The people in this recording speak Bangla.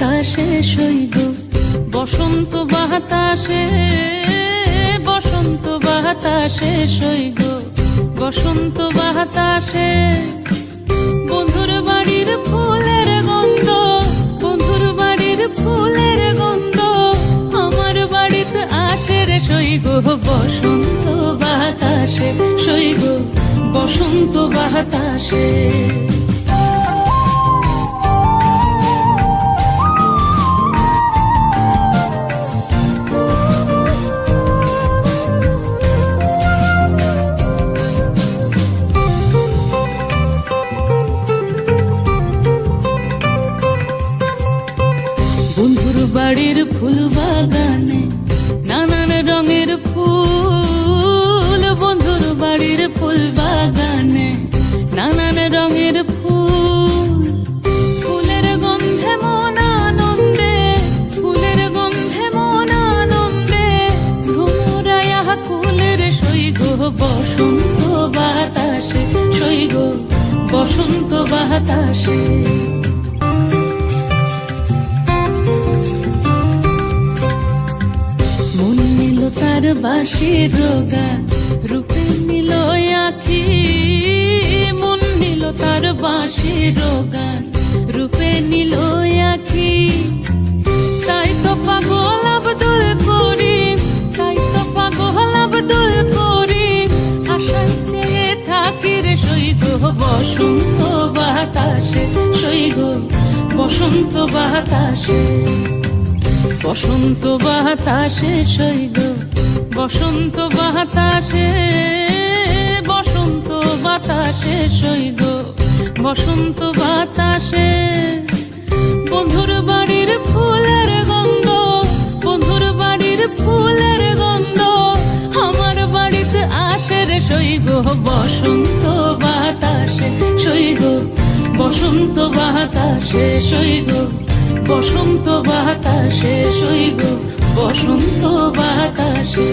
বাতাসে সইব, বসন্ত বাতাসে, বসন্ত বাতাসে সইব, বসন্ত বাতাসে। বন্ধুর বাড়ির ফুলের গন্ধ, বন্ধুর বাড়ির ফুলের গন্ধ আমার বাড়িতে আসে রে সইব, বসন্ত বাতাসে সইব, বসন্ত বাতাসে। বন্ধুর বাড়ির ফুল বাগানে নানান রঙের ফুল, বন্ধুর বাড়ির ফুল বাগানে নানান রঙের ফুল। ফুলের গন্ধে মন আনন্দে, ফুলের গন্ধে মন আনন্দে ভ্রমরায়া কুলের সইগ, বসন্ত বাতাসে সইগ, বসন্ত বাতাসে। তার বাঁশির গান রূপে নিল আখি, মন নিল তার বাঁশির গান রূপে নিল আখি। তাই তো পাগল আব্দুল করিম, তাই তো পাগল আব্দুল করিম আশায় চেয়ে থাকি রে সইগ, বসন্ত বাতাসে সইগ, বসন্ত বাতাসে। বসন্ত বাতাসে সইগ, বসন্ত বাতাসে, বসন্ত বাতাসে সইগ, বসন্ত বাতাসে। বন্ধুর বাড়ির ফুলের গন্ধ, বন্ধুর বাড়ির ফুলের গন্ধ আমার বাড়িতে আসে রে সইগ, বসন্ত বাতাসে সইগ, বসন্ত বাতাসে সইগ, বসন্ত বাতাসে সইগ, বসন্ত বাতাসে।